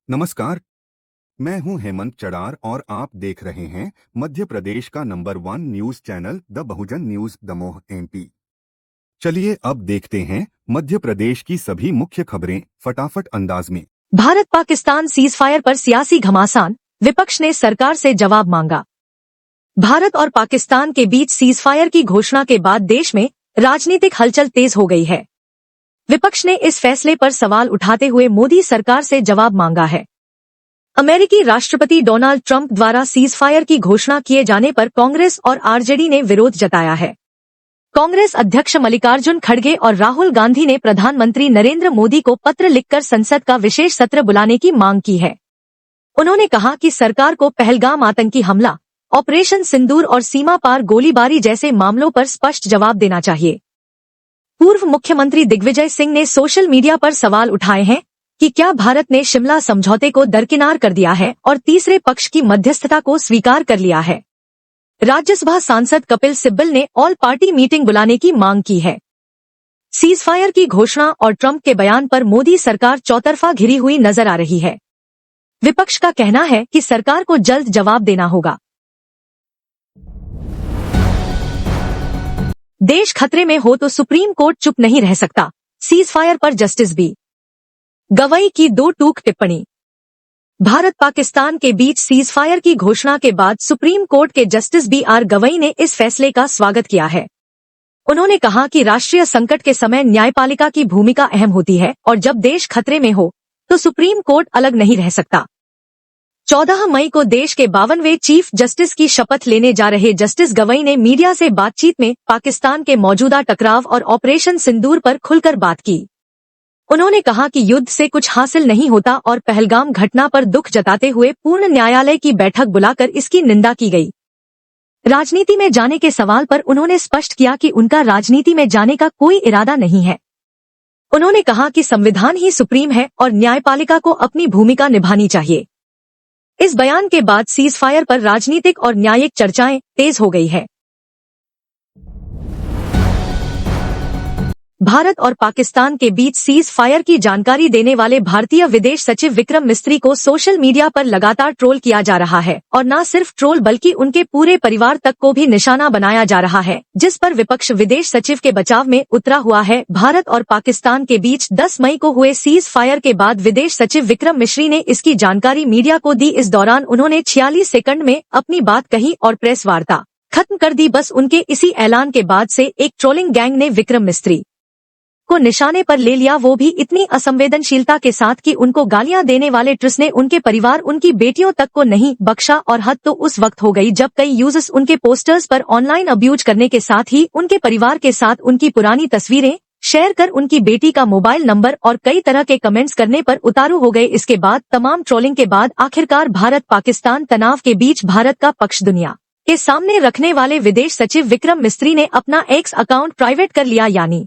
नमस्कार। मैं हूं हेमंत चड़ार और आप देख रहे हैं मध्य प्रदेश का number 1 news channel the Bahujan news Damoh MP. चलिए अब देखते हैं मध्य प्रदेश की सभी मुख्य खबरें फटाफट अंदाज में। भारत पाकिस्तान सीजफायर पर सियासी घमासान, विपक्ष ने सरकार से जवाब मांगा। भारत और पाकिस्तान के बीच सीजफायर की घोषणा के बाद देश में राजनीतिक हलचल तेज हो गई है। विपक्ष ने इस फैसले पर सवाल उठाते हुए मोदी सरकार से जवाब मांगा है। अमेरिकी राष्ट्रपति डोनाल्ड ट्रंप द्वारा सीजफायर की घोषणा किए जाने पर कांग्रेस और आरजेडी ने विरोध जताया है। कांग्रेस अध्यक्ष मल्लिकार्जुन खड़गे और राहुल गांधी ने प्रधानमंत्री नरेंद्र मोदी को पत्र लिखकर संसद का विशेष सत्र बुलाने की मांग की है। उन्होंने कहा कि सरकार को पहलगाम आतंकी हमला, ऑपरेशन सिंदूर और सीमा पार गोलीबारी जैसे मामलों पर स्पष्ट जवाब देना चाहिए। पूर्व मुख्यमंत्री दिग्विजय सिंह ने सोशल मीडिया पर सवाल उठाए हैं कि क्या भारत ने शिमला समझौते को दरकिनार कर दिया है और तीसरे पक्ष की मध्यस्थता को स्वीकार कर लिया है। राज्यसभा सांसद कपिल सिब्बल ने ऑल पार्टी मीटिंग बुलाने की मांग की है। सीजफायर की घोषणा और ट्रंप के बयान पर मोदी सरकार चौतरफा घिरी हुई नजर आ रही है। विपक्ष का कहना है कि सरकार को जल्द जवाब देना होगा। देश खतरे में हो तो सुप्रीम कोर्ट चुप नहीं रह सकता, सीजफायर पर जस्टिस बी गवई की दो टूक टिप्पणी। भारत पाकिस्तान के बीच सीजफायर की घोषणा के बाद सुप्रीम कोर्ट के जस्टिस बी गवई ने इस फैसले का स्वागत किया है। उन्होंने कहा कि राष्ट्रीय संकट के समय न्यायपालिका की भूमिका अहम होती है और जब देश खतरे में हो तो सुप्रीम कोर्ट अलग नहीं रह सकता। 14 मई को देश के 52वें चीफ जस्टिस की शपथ लेने जा रहे जस्टिस गवई ने मीडिया से बातचीत में पाकिस्तान के मौजूदा टकराव और ऑपरेशन सिंदूर पर खुलकर बात की। उन्होंने कहा कि युद्ध से कुछ हासिल नहीं होता और पहलगाम घटना पर दुख जताते हुए पूर्ण न्यायालय की बैठक बुलाकर इसकी निंदा की गई। राजनीति में जाने के सवाल पर उन्होंने स्पष्ट किया कि उनका राजनीति में जाने का कोई इरादा नहीं है। उन्होंने कहा कि संविधान ही सुप्रीम है और न्यायपालिका को अपनी भूमिका निभानी चाहिए। इस बयान के बाद सीजफायर पर राजनीतिक और न्यायिक चर्चाएं तेज हो गई है। भारत और पाकिस्तान के बीच सीज फायर की जानकारी देने वाले भारतीय विदेश सचिव विक्रम मिस्त्री को सोशल मीडिया पर लगातार ट्रोल किया जा रहा है और न सिर्फ ट्रोल बल्कि उनके पूरे परिवार तक को भी निशाना बनाया जा रहा है, जिस पर विपक्ष विदेश सचिव के बचाव में उतरा हुआ है। भारत और पाकिस्तान के बीच 10 मई को हुए सीज फायर के बाद विदेश सचिव विक्रम मिस्री ने इसकी जानकारी मीडिया को दी। इस दौरान उन्होंने 46 सेकंड में अपनी बात कही और प्रेस वार्ता खत्म कर दी। बस उनके इसी ऐलान के बाद से एक ट्रोलिंग गैंग ने विक्रम मिस्त्री को निशाने पर ले लिया, वो भी इतनी असंवेदनशीलता के साथ कि उनको गालियां देने वाले ट्रस्ट ने उनके परिवार, उनकी बेटियों तक को नहीं बख्शा। और हद तो उस वक्त हो गई जब कई यूजर्स उनके पोस्टर्स पर ऑनलाइन अब्यूज करने के साथ ही उनके परिवार के साथ उनकी पुरानी तस्वीरें शेयर कर उनकी बेटी का मोबाइल नंबर और कई तरह के कमेंट्स करने पर उतारू हो गए। इसके बाद तमाम ट्रोलिंग के बाद आखिरकार भारत पाकिस्तान तनाव के बीच भारत का पक्ष दुनिया के सामने रखने वाले विदेश सचिव विक्रम मिस्त्री ने अपना एक्स अकाउंट प्राइवेट कर लिया। यानी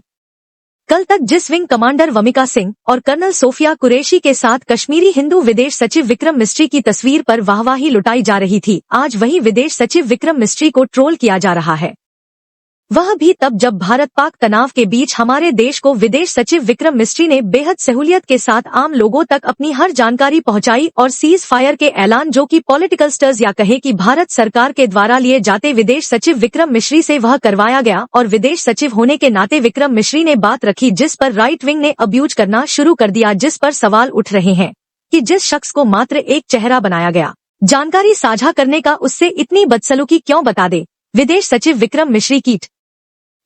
कल तक जिस विंग कमांडर वमिका सिंह और कर्नल सोफिया कुरैशी के साथ कश्मीरी हिंदू विदेश सचिव विक्रम मिस्त्री की तस्वीर पर वाहवाही लुटाई जा रही थी, आज वही विदेश सचिव विक्रम मिस्त्री को ट्रोल किया जा रहा है। वह भी तब जब भारत पाक तनाव के बीच हमारे देश को विदेश सचिव विक्रम मिस्त्री ने बेहद सहूलियत के साथ आम लोगों तक अपनी हर जानकारी पहुंचाई और सीज फायर के ऐलान जो कि पॉलिटिकल स्टर्स या कहे कि भारत सरकार के द्वारा लिए जाते विदेश सचिव विक्रम मिस्री से वह करवाया गया। और विदेश सचिव होने के नाते विक्रम मिस्री ने बात रखी जिस पर राइट विंग ने अब्यूज करना शुरू कर दिया, जिस पर सवाल उठ रहे हैं कि जिस शख्स को मात्र एक चेहरा बनाया गया, जानकारी साझा करने का, उससे इतनी बदसलूकी क्यों बता दे। विदेश सचिव विक्रम मिस्री की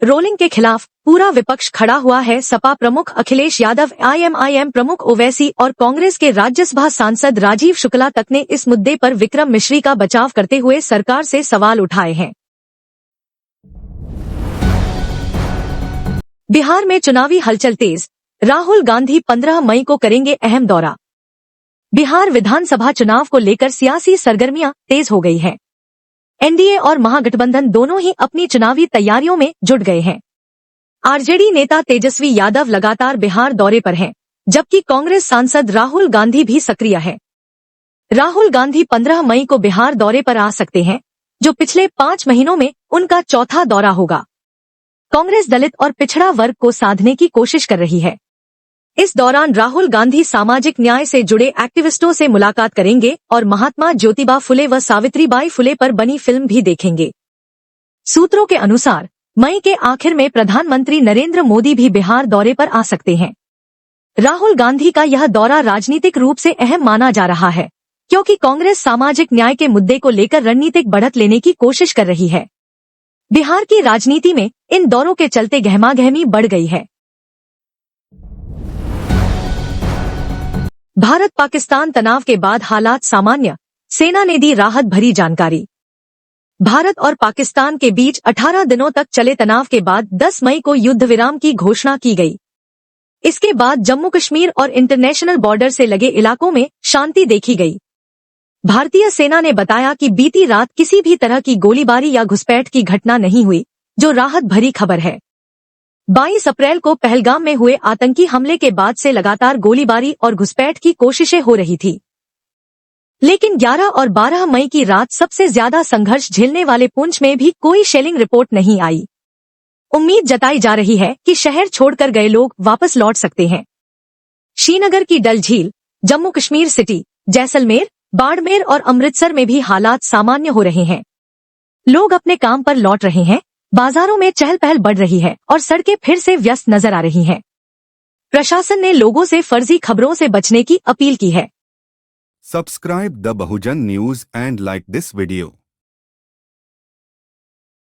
रोलिंग के खिलाफ पूरा विपक्ष खड़ा हुआ है। सपा प्रमुख अखिलेश यादव, आईएमआईएम प्रमुख ओवैसी और कांग्रेस के राज्यसभा सांसद राजीव शुक्ला तक ने इस मुद्दे पर विक्रम मिस्री का बचाव करते हुए सरकार से सवाल उठाए हैं। बिहार में चुनावी हलचल तेज, राहुल गांधी 15 मई को करेंगे अहम दौरा। बिहार विधानसभा चुनाव को लेकर सियासी सरगर्मियां तेज हो गई हैं। एनडीए और महागठबंधन दोनों ही अपनी चुनावी तैयारियों में जुट गए हैं। आरजेडी नेता तेजस्वी यादव लगातार बिहार दौरे पर हैं, जबकि कांग्रेस सांसद राहुल गांधी भी सक्रिय है। राहुल गांधी 15 मई को बिहार दौरे पर आ सकते हैं, जो पिछले 5 महीनों में उनका चौथा दौरा होगा। कांग्रेस दलित और पिछड़ा वर्ग को साधने की कोशिश कर रही है। इस दौरान राहुल गांधी सामाजिक न्याय से जुड़े एक्टिविस्टों से मुलाकात करेंगे और महात्मा ज्योतिबा फुले व सावित्रीबाई फुले पर बनी फिल्म भी देखेंगे। सूत्रों के अनुसार मई के आखिर में प्रधानमंत्री नरेंद्र मोदी भी बिहार दौरे पर आ सकते हैं। राहुल गांधी का यह दौरा राजनीतिक रूप से अहम माना जा रहा है, क्योंकि कांग्रेस सामाजिक न्याय के मुद्दे को लेकर रणनीतिक बढ़त लेने की कोशिश कर रही है। बिहार की राजनीति में इन दौरों के चलते गहमागहमी बढ़ गई है। भारत पाकिस्तान तनाव के बाद हालात सामान्य, सेना ने दी राहत भरी जानकारी। भारत और पाकिस्तान के बीच 18 दिनों तक चले तनाव के बाद 10 मई को युद्ध विराम की घोषणा की गई। इसके बाद जम्मू कश्मीर और इंटरनेशनल बॉर्डर से लगे इलाकों में शांति देखी गई। भारतीय सेना ने बताया कि बीती रात किसी भी तरह की गोलीबारी या घुसपैठ की घटना नहीं हुई, जो राहत भरी खबर है। 22 अप्रैल को पहलगाम में हुए आतंकी हमले के बाद से लगातार गोलीबारी और घुसपैठ की कोशिशें हो रही थी, लेकिन 11 और 12 मई की रात सबसे ज्यादा संघर्ष झेलने वाले पुंछ में भी कोई शेलिंग रिपोर्ट नहीं आई। उम्मीद जताई जा रही है कि शहर छोड़कर गए लोग वापस लौट सकते हैं। श्रीनगर की डल झील, जम्मू कश्मीर सिटी, जैसलमेर, बाड़मेर और अमृतसर में भी हालात सामान्य हो रहे हैं। लोग अपने काम पर लौट रहे हैं, बाजारों में चहल पहल बढ़ रही है और सड़कें फिर से व्यस्त नजर आ रही हैं। प्रशासन ने लोगों से फर्जी खबरों से बचने की अपील की है। Subscribe the Bahujan News and like this video.